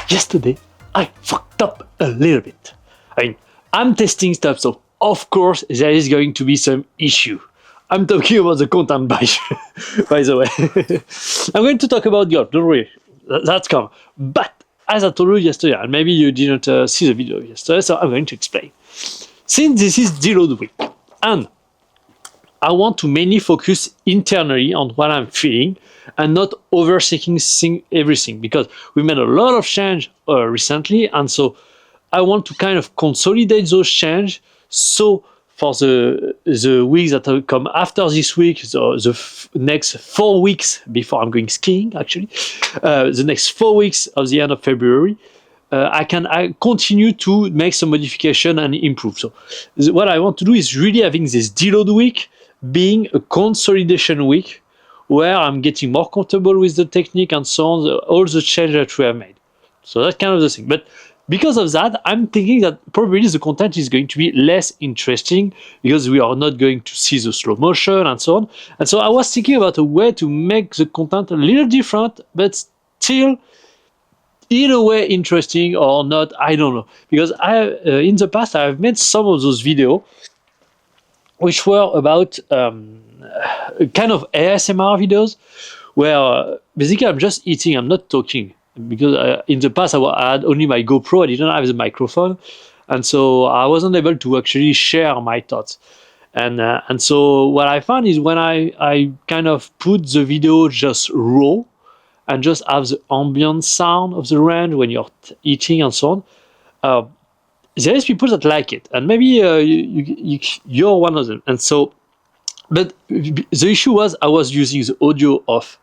yesterday I fucked up a little bit. I mean, I'm testing stuff, so of course there is going to be some issue. I'm talking about the content by the way. I'm going to talk about golf, don't worry, that's come. But as I told you yesterday, and maybe you didn't see the video yesterday, so I'm going to explain. Since this is Deload week, and I want to mainly focus internally on what I'm feeling and not overthinking everything, because we made a lot of change recently, and so I want to kind of consolidate those change. So for the weeks that will come after this week, so the next 4 weeks before I'm going skiing, actually, the next 4 weeks of the end of February, I continue to make some modification and improve. So what I want to do is really having this deload week being a consolidation week where I'm getting more comfortable with the technique and so on, all the changes that we have made. So that's kind of the thing. But because of that, I'm thinking that probably the content is going to be less interesting because we are not going to see the slow motion and so on. And so I was thinking about a way to make the content a little different, but still in a way interesting or not, I don't know. Because in the past, I've made some of those videos which were about kind of ASMR videos where basically I'm just eating, I'm not talking. Because in the past I had only my GoPro, I didn't have the microphone, and so I wasn't able to actually share my thoughts. And so what I found is when I kind of put the video just raw and just have the ambient sound of the range when you're eating and so on, there is people that like it, and maybe you're one of them. And so, but the issue was I was using the audio of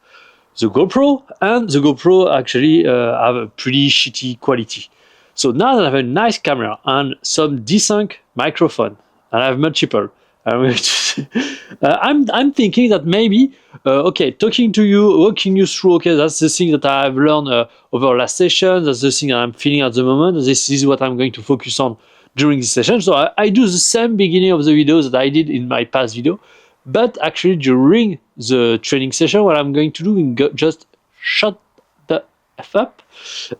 the GoPro, and the GoPro actually have a pretty shitty quality. So now that I have a nice camera and some decent microphone, and I have multiple, I'm thinking that maybe, okay, talking to you, walking you through, okay, that's the thing that I've learned over last session, that's the thing that I'm feeling at the moment, this is what I'm going to focus on during this session. So I do the same beginning of the videos that I did in my past video, but actually during the training session, what I'm going to do is just shut the F up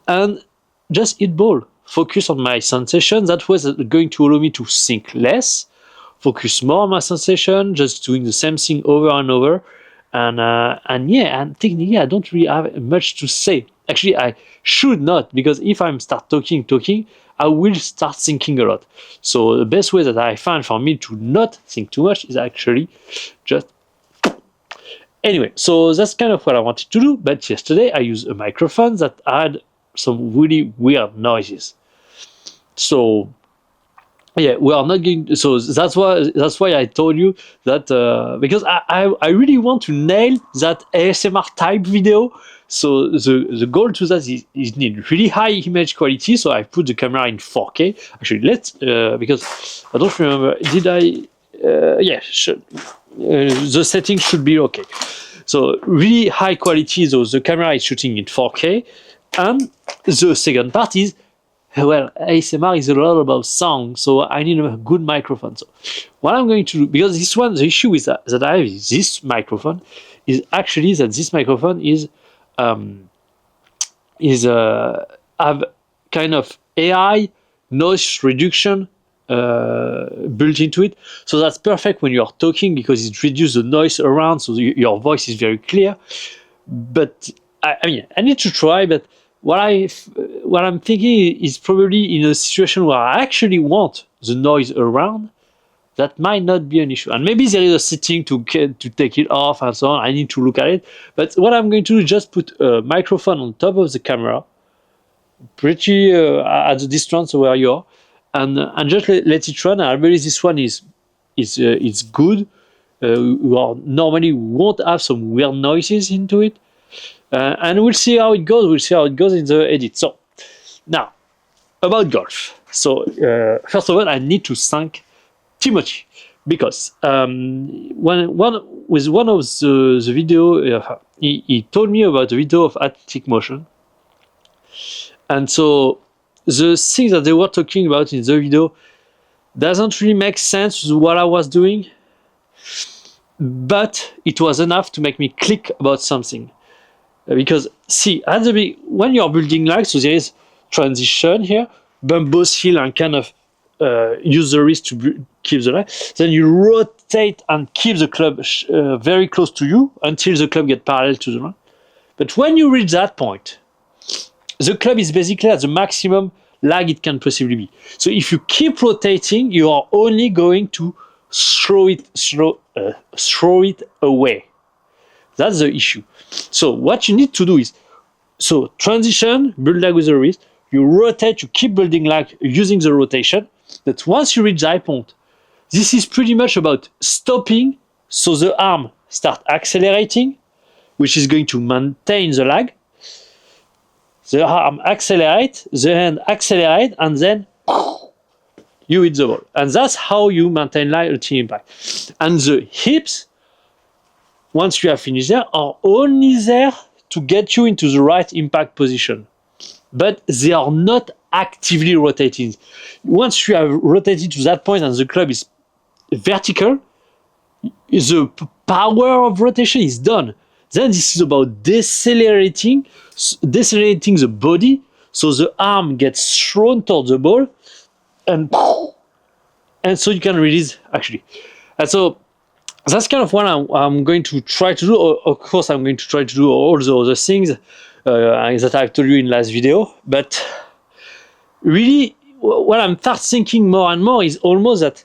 and just eat ball. Focus on my sensation. That was going to allow me to think less, focus more on my sensation, just doing the same thing over and over. And technically I don't really have much to say. Actually, I should not, because if I'm start talking, I will start thinking a lot. So the best way that I find for me to not think too much is actually just... Anyway, so that's kind of what I wanted to do. But yesterday I used a microphone that had some really weird noises. So yeah, we are not going to, so that's why I told you that because I really want to nail that ASMR type video. So the goal to that is need really high image quality. So I put the camera in 4K. Actually, let's because I don't remember. Did I? Yeah, sure. The settings should be okay. So really high quality. So the camera is shooting in 4K, and the second part is, well, ASMR is a lot about sound, so I need a good microphone. So what I'm going to do, because this one, the issue is that I have this microphone, is actually that this microphone have kind of AI noise reduction built into it. So that's perfect when you're talking because it reduces the noise around, so your voice is very clear. But I mean, I need to try, but what I'm thinking is probably in a situation where I actually want the noise around, that might not be an issue. And maybe there is a setting to take it off and so on. I need to look at it. But what I'm going to do is just put a microphone on top of the camera, pretty at the distance where you are, and just let it run. I believe this one is good. Normally we won't have some weird noises into it. And we'll see how it goes. We'll see how it goes in the edit. So now about golf. So first of all, I need to thank Timothy because one of the video he told me about the video of athletic motion, and so the things that they were talking about in the video doesn't really make sense with what I was doing, but it was enough to make me click about something. Because see, when you're building lag, so there is transition here, bump both heel and kind of use the wrist to keep the line. Then you rotate and keep the club very close to you until the club gets parallel to the line. But when you reach that point, the club is basically at the maximum lag it can possibly be. So if you keep rotating, you are only going to throw it away. That's the issue. So what you need to do is, so transition, build lag with the wrist, you rotate, you keep building lag using the rotation, but once you reach the high point, this is pretty much about stopping, so the arm start accelerating, which is going to maintain the lag. The arm accelerate, the hand accelerate, and then you hit the ball. And that's how you maintain lag until impact. And the hips, once you have finished there, are only there to get you into the right impact position. But they are not actively rotating. Once you have rotated to that point and the club is vertical, the power of rotation is done. Then this is about decelerating the body, so the arm gets thrown towards the ball, and so you can release actually. And so that's kind of what I'm going to try to do. Of course, I'm going to try to do all the other things that I've told you in last video. But really, what I'm start thinking more and more is almost that,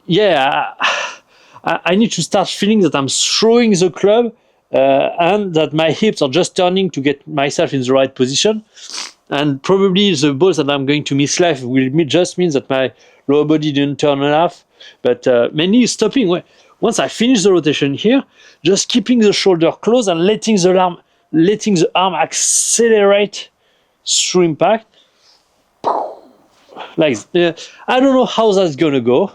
yeah, I need to start feeling that I'm throwing the club and that my hips are just turning to get myself in the right position. And probably the balls that I'm going to miss life will just mean that my lower body didn't turn enough. But mainly stopping. Once I finish the rotation here, just keeping the shoulder closed and letting the arm accelerate through impact. Like, I don't know how that's gonna go,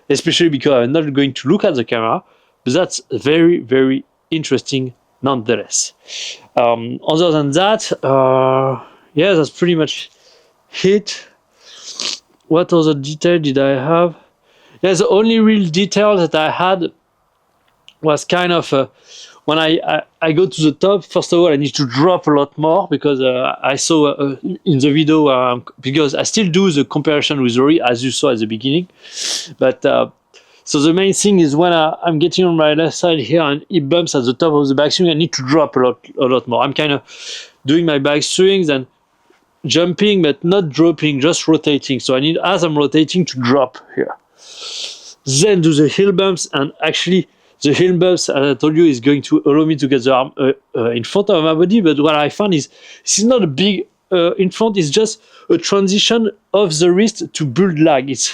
especially because I'm not going to look at the camera, but that's very, very interesting nonetheless. Other than that, yeah, that's pretty much it. What other detail did I have? Yeah, the only real detail that I had was kind of when I go to the top. First of all, I need to drop a lot more because I saw in the video, because I still do the comparison with Rory as you saw at the beginning. But so the main thing is when I'm getting on my left side here and it bumps at the top of the backswing, I need to drop a lot more. I'm kind of doing my backswings and jumping, but not dropping, just rotating. So I need, as I'm rotating, to drop here. Then do the heel bumps, and actually the heel bumps, as I told you, is going to allow me to get the arm in front of my body. But what I found is this is not a big in front, it's just a transition of the wrist to build lag. It's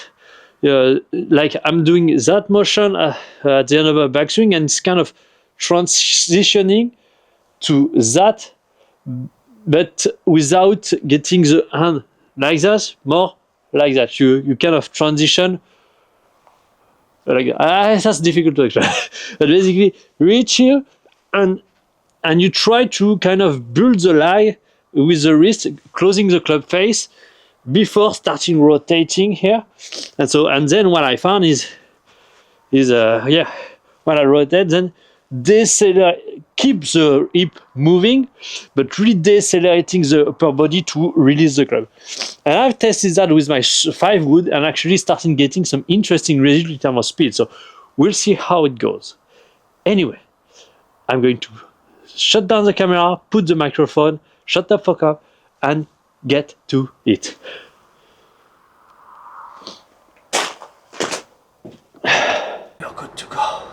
like I'm doing that motion at the end of a backswing, and it's kind of transitioning to that, but without getting the hand like that, more like that. You kind of transition like that's difficult to explain. But basically, reach here and you try to kind of build the lag with the wrist, closing the club face before starting rotating here. And then what I found is when I rotate, then keep the hip moving, but really decelerating the upper body to release the club. And I've tested that with my 5 wood and actually starting getting some interesting results in terms of speed. So we'll see how it goes. Anyway, I'm going to shut down the camera, put the microphone, shut the fuck up, and get to it. You're good to go.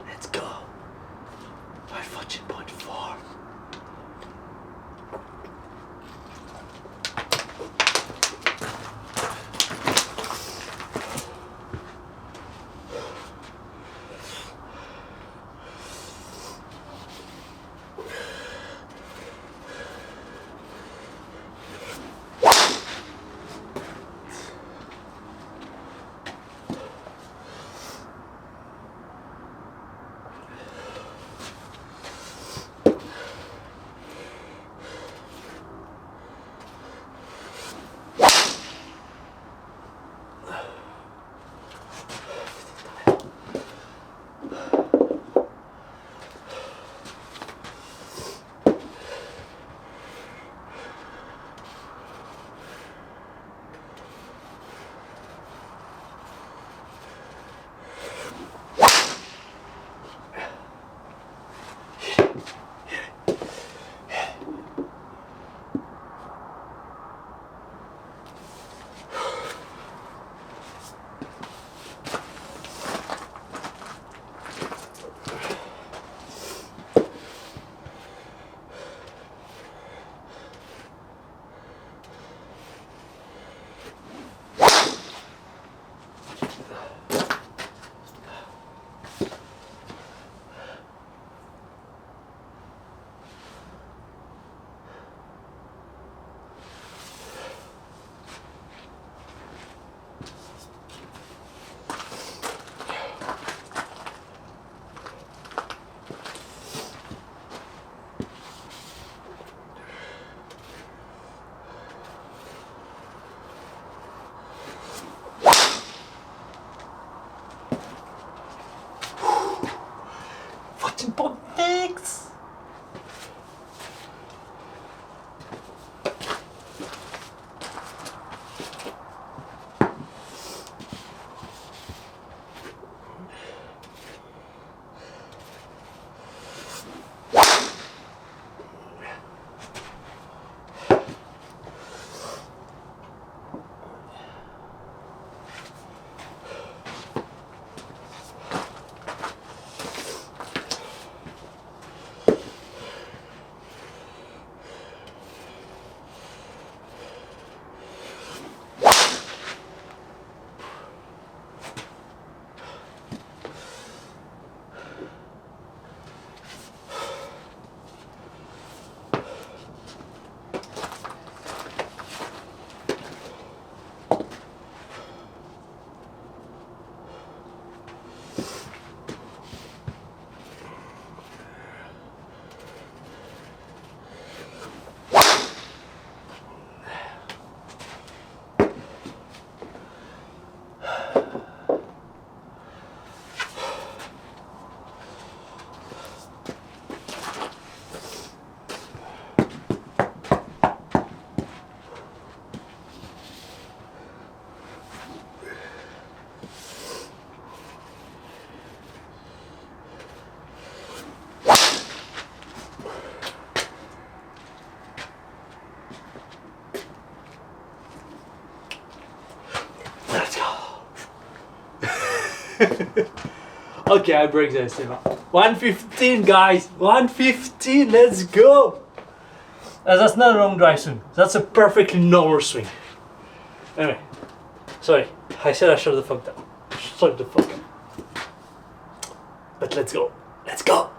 Let's go. 514.4. Thanks. Let's go. Okay, I break the estimate. 115, guys. 115. Let's go. That's not a long drive swing. That's a perfectly normal swing. Anyway, sorry. I said I shut the fuck down. Shut the fuck up. But let's go. Let's go.